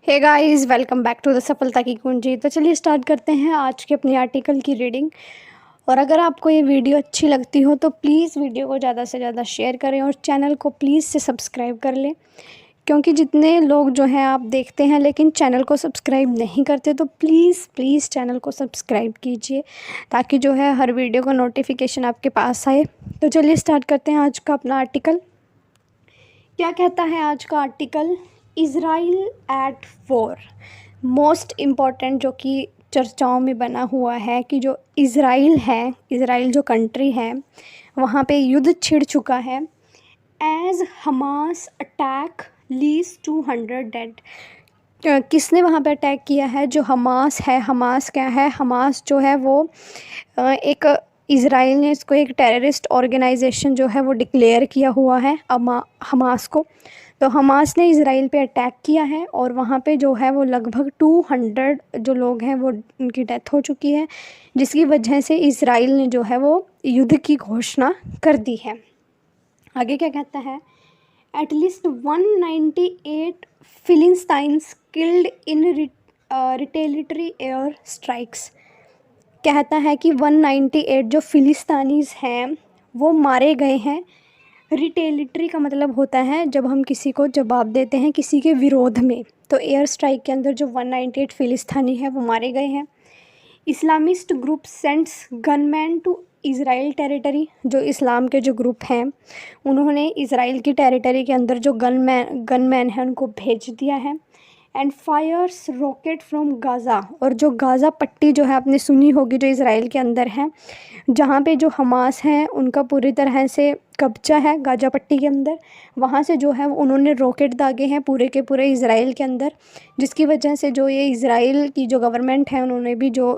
Hey guys, welcome back to the सफलता की कुंजी। तो चलिए स्टार्ट करते हैं आज के अपनी आर्टिकल की रीडिंग। और अगर आपको ये वीडियो अच्छी लगती हो तो प्लीज़ वीडियो को ज़्यादा से ज़्यादा शेयर करें और चैनल को प्लीज़ से सब्सक्राइब कर लें, क्योंकि जितने लोग जो हैं आप देखते हैं लेकिन चैनल को सब्सक्राइब नहीं करते, तो प्लीज़ प्लीज़ चैनल को सब्सक्राइब कीजिए ताकि जो है हर वीडियो का नोटिफिकेशन आपके पास आए। तो चलिए स्टार्ट करते हैं आज का अपना आर्टिकल। क्या कहता है आज का article? Israel at war. Most important जो कि चर्चाओं में बना हुआ है कि जो इज़राइल है, इज़राइल जो कंट्री है वहाँ पे युद्ध छिड़ चुका है। As Hamas attack leaves 200 dead. किसने वहाँ पे अटैक किया है? जो हमास है। हमास क्या है? हमास जो है वो एक इज़राइल ने इसको एक टेररिस्ट ऑर्गेनाइजेशन जो है वो डिक्लेयर किया हुआ है हमास को। तो हमास ने इज़राइल पे अटैक किया है और वहाँ पे जो है वो लगभग 200 जो लोग हैं वो उनकी डेथ हो चुकी है, जिसकी वजह से इज़राइल ने जो है वो युद्ध की घोषणा कर दी है। आगे क्या कहता है? At least 198 Philistines killed in retaliatory air strikes। कहता है कि 198 जो फिलिस्तानीज़ हैं वो मारे गए हैं। रिटेलिटरी का मतलब होता है जब हम किसी को जवाब देते हैं किसी के विरोध में। तो एयर स्ट्राइक के अंदर जो 198 फिलिस्तानी है वो मारे गए हैं। Islamist group sends gunman to Israel territory. जो इस्लाम के जो ग्रुप हैं उन्होंने इज़राइल की टेरिटरी के अंदर जो गनमैन हैं उनको भेज दिया है। And fires rocket from Gaza. और जो गाज़ा पट्टी जो है आपने सुनी होगी जो इज़राइल के अंदर है, जहाँ पे जो हमास हैं उनका पूरी तरह से कब्जा है गाज़ा पट्टी के अंदर। वहाँ से जो है उन्होंने रॉकेट दागे हैं पूरे के पूरे इज़राइल के अंदर, जिसकी वजह से जो ये इज़राइल की जो गवर्नमेंट है उन्होंने भी जो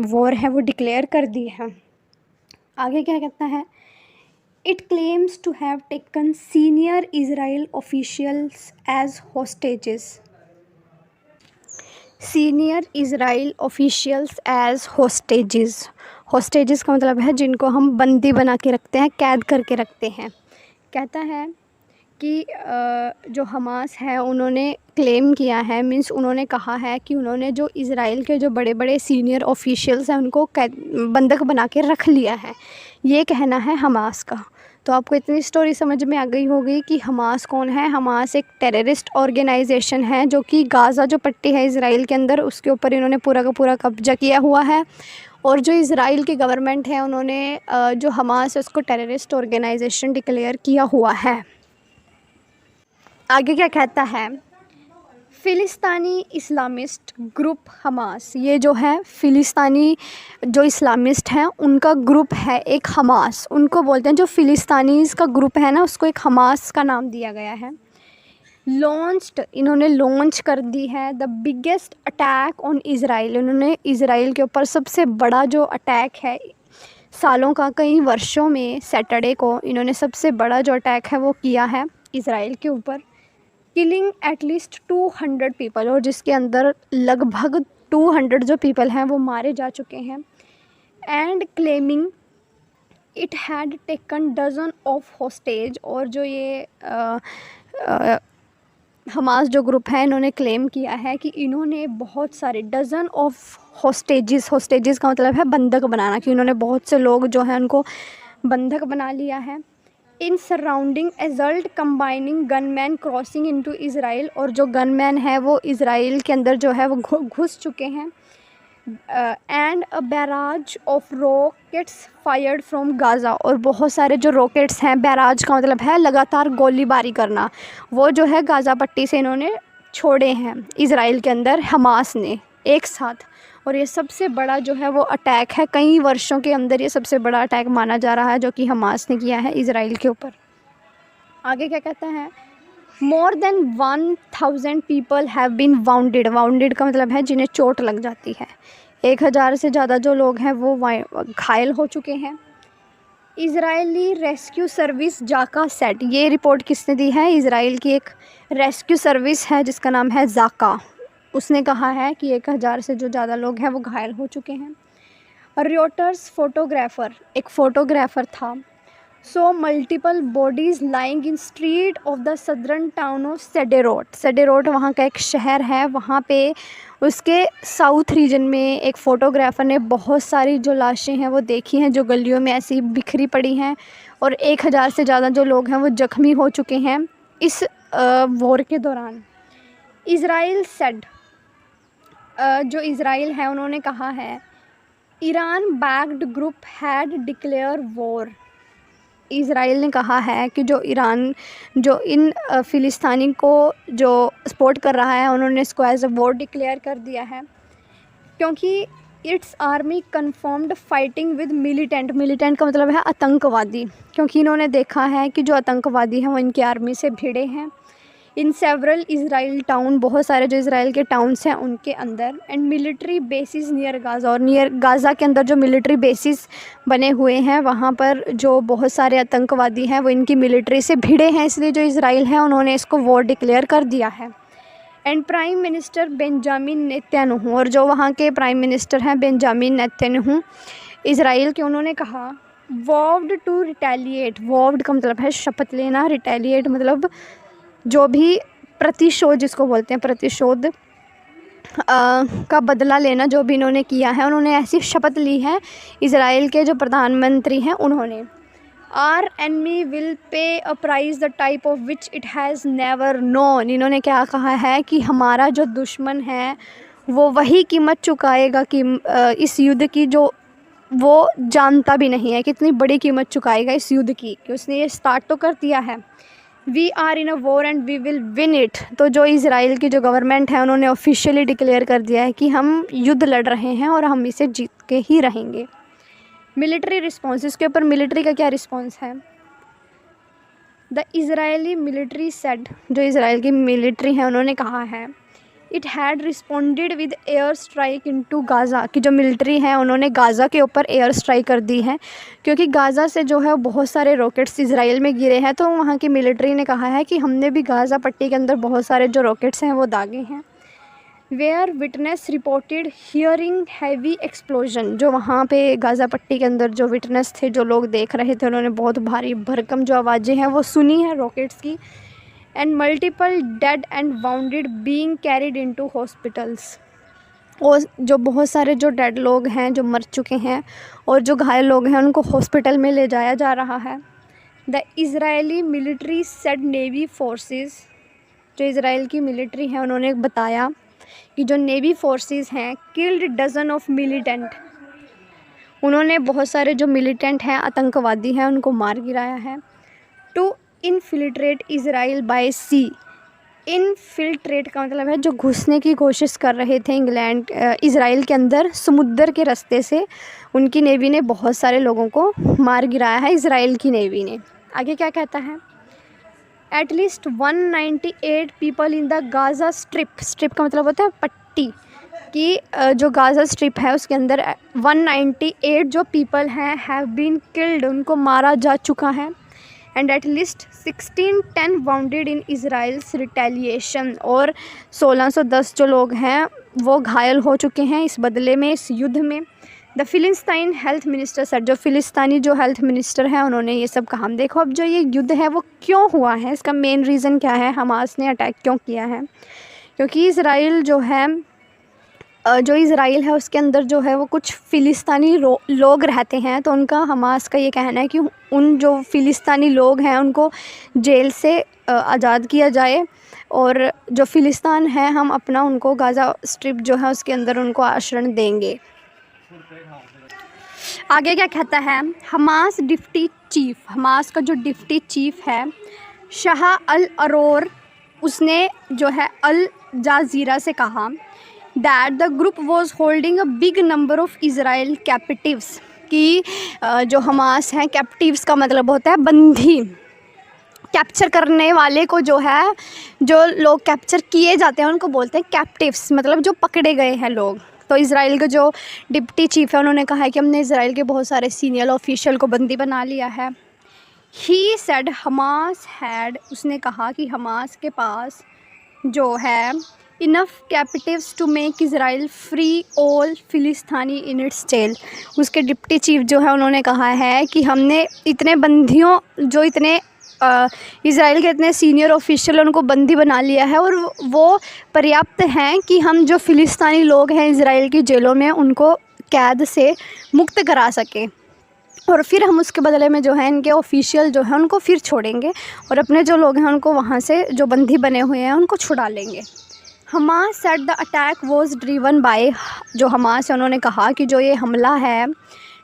वॉर है वो डिक्लेयर कर दी है। आगे क्या कहता है? It claims to have taken senior Israel officials as hostages. Senior Israel officials as hostages. Hostages का मतलब है जिनको हम बंदी बना के रखते हैं, कैद करके रखते हैं। कहता है कि जो हमास है उन्होंने क्लेम किया है, मीन्स उन्होंने कहा है कि उन्होंने जो इज़राइल के जो बड़े बड़े सीनियर ऑफिशियल्स हैं उनको बंधक बना के रख लिया है। ये कहना है हमास का। तो आपको इतनी स्टोरी समझ में आ गई होगी कि हमास कौन है। हमास एक टेररिस्ट ऑर्गेनाइजेशन है जो कि गाज़ा जो पट्टी है इज़राइल के अंदर उसके ऊपर इन्होंने पूरा का पूरा कब्जा किया हुआ है। और जो इज़राइल की गवर्नमेंट है उन्होंने जो हमास है उसको टेररिस्ट ऑर्गेनाइजेशन डिक्लेयर किया हुआ है। आगे क्या कहता है? फ़िलिस्तानी इस्लामिस्ट ग्रुप हमास। ये जो है फ़िलिस्तानी जो इस्लामिस्ट हैं उनका ग्रुप है एक हमास, उनको बोलते हैं। जो फ़िलिस्तानीज़ का ग्रुप है ना उसको एक हमास का नाम दिया गया है। लॉन्च्ड, इन्होंने लॉन्च कर दी है the biggest attack on Israel. इन्होंने इज़राइल के ऊपर सबसे बड़ा जो अटैक है सालों का, कई वर्षों में, सैटरडे को इन्होंने सबसे बड़ा जो अटैक है वो किया है इज़राइल के ऊपर। किलिंग एटलीस्ट 200 पीपल, और जिसके अंदर लगभग 200 जो पीपल हैं वो मारे जा चुके हैं। And claiming it had taken dozen of hostage. और जो ये हमास जो ग्रुप है इन्होंने क्लेम किया है कि इन्होंने बहुत सारे डज़न ऑफ हॉस्टेजेस का मतलब है बंधक बनाना, कि उन्होंने बहुत से लोग जो हैं उनको बंधक बना लिया है। In surrounding adult combining gunman crossing into Israel. और जो गनमैन है वो इज़राइल के अंदर जो है वो घुस चुके हैं। And a barrage of rockets fired from Gaza. और बहुत सारे जो रॉकेट्स हैं, बैराज का मतलब है लगातार गोलीबारी करना, वो जो है गाज़ा पट्टी से इन्होंने छोड़े हैं इज़राइल के अंदर हमास ने एक साथ। और ये सबसे बड़ा जो है वो अटैक है, कई वर्षों के अंदर ये सबसे बड़ा अटैक माना जा रहा है जो कि हमास ने किया है इज़राइल के ऊपर। आगे क्या कहता है? More than 1000 people have been wounded. Wounded का मतलब है जिन्हें चोट लग जाती है। 1000 से ज़्यादा जो लोग हैं वो घायल हो चुके हैं। इज़राइली रेस्क्यू सर्विस जाका सेट। ये रिपोर्ट किसने दी है? इज़राइल की एक रेस्क्यू सर्विस है जिसका नाम है जाका। उसने कहा है कि 1000 से जो ज़्यादा लोग हैं वो घायल हो चुके हैं। रॉयटर्स फोटोग्राफ़र, एक फ़ोटोग्राफ़र था, so multiple bodies lying in street of the southern town of Sderot. Sderot वहाँ का एक शहर है, वहाँ पे उसके साउथ रीजन में एक फ़ोटोग्राफ़र ने बहुत सारी जो लाशें हैं वो देखी हैं, जो गलियों में ऐसी बिखरी पड़ी हैं, और 1000 से ज़्यादा जो लोग हैं वो ज़ख्मी हो चुके हैं इस वॉर के दौरान। इज़राइल सेड, जो इज़राइल है उन्होंने कहा है, Iran backed group had declare war. Israel ने कहा है कि जो ईरान जो इन फ़िलिस्तीनी को जो सपोर्ट कर रहा है, उन्होंने इसको एज अ वॉर डिक्लेयर कर दिया है, क्योंकि it's army confirmed fighting with militant. Militant का मतलब है आतंकवादी, क्योंकि इन्होंने देखा है कि जो आतंकवादी हैं वो इनकी आर्मी से भिड़े हैं। इन सेवरल इज़राइल टाउन, बहुत सारे जो इसराइल के टाउन्स हैं उनके अंदर, and military bases near Gaza, और नियर गाज़ा के अंदर जो मिलिट्री बेसिस बने हुए हैं वहाँ पर जो बहुत सारे आतंकवादी हैं वो इनकी मिलिट्री से भिड़े हैं, इसलिए जो इज़राइल है उन्होंने इसको वॉर डिक्लेयर कर दिया है। And prime minister Benjamin Netanyahu, और जो वहाँ के प्राइम मिनिस्टर हैं बेंजामिन नेतन्याहू इज़राइल के, उन्होंने कहा वॉव्ड टू रिटेलिएट। वॉव्ड का मतलब है शपथ लेना, रिटेलिएट मतलब जो भी प्रतिशोध जिसको बोलते हैं, प्रतिशोध का बदला लेना जो भी इन्होंने किया है, उन्होंने ऐसी शपथ ली है इज़राइल के जो प्रधानमंत्री हैं उन्होंने। Are enemy will pay a price the type of which it has never known. इन्होंने क्या कहा है कि हमारा जो दुश्मन है वो वही कीमत चुकाएगा कि इस युद्ध की जो वो जानता भी नहीं है, कितनी बड़ी कीमत चुकाएगा इस युद्ध की, कि उसने ये स्टार्ट तो कर दिया है। We are in a war and we will win it. तो जो इज़राइल की जो गवर्नमेंट है उन्होंने ऑफिशियली डिक्लेयर कर दिया है कि हम युद्ध लड़ रहे हैं और हम इसे जीत के ही रहेंगे। मिलिट्री रिस्पॉन्स, इसके ऊपर मिलिट्री का क्या रिस्पॉन्स है। द इज़राइली मिलिट्री सेड, जो इज़राइल की मिलिट्री है उन्होंने कहा है, it had responded with air strike into Gaza, कि जो मिलिट्री है उन्होंने गाज़ा के ऊपर एयर स्ट्राइक कर दी है, क्योंकि गाज़ा से जो है बहुत सारे रॉकेट्स इज़राइल में गिरे हैं। तो वहाँ की मिलिट्री ने कहा है कि हमने भी गाज़ा पट्टी के अंदर बहुत सारे जो रॉकेट्स हैं वो दागे हैं। Where witness reported hearing heavy explosion, जो वहाँ पे गाज़ा पट्टी के अंदर जो विटनेस थे, जो लोग देख रहे थे, उन्होंने बहुत भारी भरकम जो आवाज़ें हैं वो सुनी हैं रॉकेट्स की। And multiple dead and bounded being carried into hospitals, और जो बहुत सारे जो डेड लोग हैं जो मर चुके हैं और जो घायल लोग हैं उनको हॉस्पिटल में ले जाया जा रहा है। The Israeli military said navy forces, जो इज़राइल की मिलिट्री है उन्होंने बताया कि जो नेवी फोर्सेस हैं किल्ड डजन ऑफ मिलिटेंट, उन्होंने बहुत सारे जो मिलिटेंट हैं आतंकवादी हैं उनको मार गिराया है। To infiltrate Israel by sea, infiltrate का मतलब है जो घुसने की कोशिश कर रहे थे इज़राइल के अंदर समुद्र के रास्ते से, उनकी नेवी ने बहुत सारे लोगों को मार गिराया है इज़राइल की नेवी ने। आगे क्या कहता है, at least 198 people in the Gaza strip, strip का मतलब होता है पट्टी, कि जो गाज़ा स्ट्रिप है उसके अंदर 198 जो पीपल हैं हैव बीन किल्ड, उनको मारा जा चुका है। And at least 1610 wounded in Israel's retaliation, और 1610 जो लोग हैं वो घायल हो चुके हैं इस बदले में, इस युद्ध में। द फिलिस्तीन हेल्थ मिनिस्टर सर, जो फ़िलिस्तीनी जो हेल्थ मिनिस्टर हैं उन्होंने ये सब कहा। देखो अब जो ये युद्ध है वो क्यों हुआ है, इसका मेन रीज़न क्या है, हमास ने अटैक क्यों किया है, क्योंकि इज़राइल जो है उसके अंदर जो है वो कुछ फ़िलिस्तीनी लोग रहते हैं, तो उनका हमास का ये कहना है कि उन जो फ़िलिस्तीनी लोग हैं उनको जेल से आज़ाद किया जाए, और जो फ़िलिस्तीन है हम अपना उनको गाज़ा स्ट्रिप जो है उसके अंदर उनको आश्रय देंगे। आगे क्या कहता है, हमास डिप्टी चीफ, हमास का जो डिप्टी चीफ है शाह अल अरोर, उसने जो है अल जाज़ीरा से कहा that the group was holding a big number of Israel captives, कि जो हमास हैं, कैप्टिव्स का मतलब होता है बंदी, कैप्चर करने वाले को जो है, जो लोग कैप्चर किए जाते हैं उनको बोलते हैं कैप्टिव्स, मतलब जो पकड़े गए हैं लोग। तो इज़राइल के जो डिप्टी चीफ है उन्होंने कहा है कि हमने इज़राइल के बहुत सारे सीनियर ऑफिशियल को बंदी बना लिया है। ही सेड हमास हैड, उसने कहा कि हमास के पास जो है enough captives to make Israel free all फिलिस्तीनी इन इट्स जेल। उसके डिप्टी चीफ जो है उन्होंने कहा है कि हमने इतने बंदियों जो इतने इज़राइल के इतने सीनियर ऑफिशियल उनको बंदी बना लिया है और वो पर्याप्त हैं कि हम जो फ़िलिस्तीनी लोग हैं इज़राइल की जेलों में उनको कैद से मुक्त करा सकें और फिर हम उसके बदले में जो है इनके ऑफिशियल जो है उनको फिर छोड़ेंगे और अपने जो लोग हैं उनको वहाँ से जो बंदी बने हुए हैं उनको छुड़ा लेंगे। Hamas said the attack was driven bye, जो हमास है उन्होंने कहा कि जो ये हमला है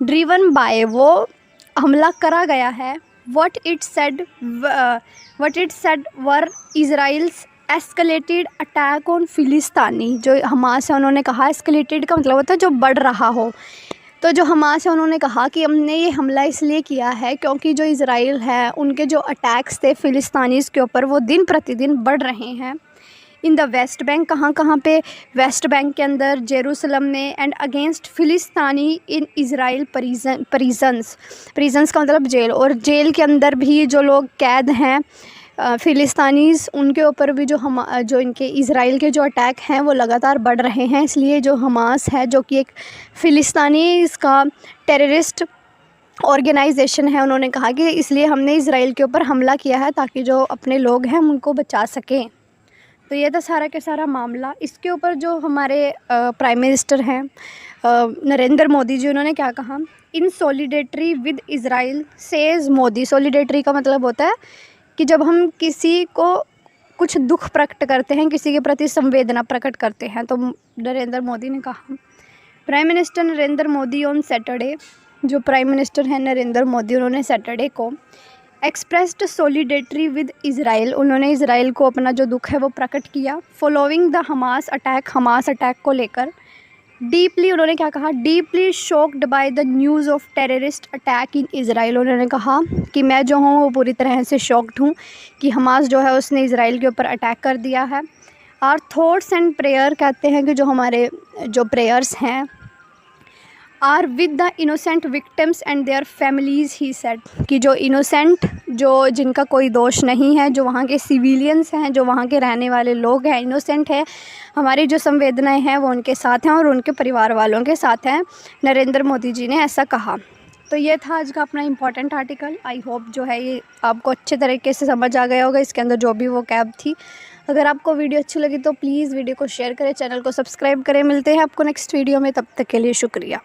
ड्रीवन बाय, वो हमला करा गया है what it said were Israel's escalated attack on फिलिस्तीनी। जो हमास है उन्होंने कहा escalated का मतलब होता है जो बढ़ रहा हो, तो जो हमास है उन्होंने कहा कि हमने ये हमला इसलिए किया है क्योंकि जो इज़राइल है उनके जो अटैक्स थे फ़िलिस्तीनीज़ के ऊपर वो दिन प्रतिदिन बढ़ रहे हैं। इन द वेस्ट बैंक, कहाँ पे, वेस्ट बैंक के अंदर, जेरूसलम में, एंड अगेंस्ट फ़िलिस्तीनी इन इज़राइल प्रिजन्स का मतलब जेल, और जेल के अंदर भी जो लोग कैद हैं फ़िलिस्तीनीज़ उनके ऊपर भी जो इनके इज़राइल के जो अटैक हैं वो लगातार बढ़ रहे हैं। इसलिए जो हमास है जो कि एक फ़िलिस्तीनी इसका टेररिस्ट ऑर्गेनाइजेशन है, उन्होंने कहा कि इसलिए हमने इज़राइल के ऊपर हमला किया है ताकि जो अपने लोग हैं उनको बचा सकें। तो ये था सारा के सारा मामला। इसके ऊपर जो हमारे प्राइम मिनिस्टर हैं नरेंद्र मोदी जी, उन्होंने क्या कहा, in solidarity with Israel says Modi. Solidarity का मतलब होता है कि जब हम किसी को कुछ दुख प्रकट करते हैं, किसी के प्रति संवेदना प्रकट करते हैं, तो नरेंद्र मोदी ने कहा। Prime minister Narendra Modi on Saturday, जो प्राइम मिनिस्टर हैं नरेंद्र मोदी, उन्होंने सैटरडे को एक्सप्रेस्ड सॉलिडेटरी विद इज़राइल, उन्होंने इज़राइल को अपना जो दुख है वो प्रकट किया following the Hamas attack, Hamas attack को लेकर। डीपली, उन्होंने क्या कहा, deeply shocked by the news of terrorist attack in Israel. उन्होंने कहा कि मैं जो हूँ वो पूरी तरह से शॉक्ड हूँ कि हमास जो है उसने इज़राइल के ऊपर अटैक कर दिया है। आवर थॉट्स एंड प्रेयर, कहते हैं कि जो हमारे जो प्रेयर्स हैं, are with the innocent victims and their families, he said, कि जो इनोसेंट, जो जिनका कोई दोष नहीं है, जो वहाँ के सिविलियंस हैं, जो वहाँ के रहने वाले लोग हैं, इनोसेंट है, हमारी जो संवेदनाएं हैं वो उनके साथ हैं और उनके परिवार वालों के साथ हैं। नरेंद्र मोदी जी ने ऐसा कहा। तो ये था आज का अपना इम्पॉर्टेंट आर्टिकल। आई होप जो है ये आपको अच्छे तरीके से समझ आ गया होगा, इसके अंदर जो भी वो कैब थी। अगर आपको वीडियो अच्छी लगी तो प्लीज़ वीडियो को शेयर करें, चैनल को सब्सक्राइब करें। मिलते हैं आपको नेक्स्ट वीडियो में, तब तक के लिए शुक्रिया।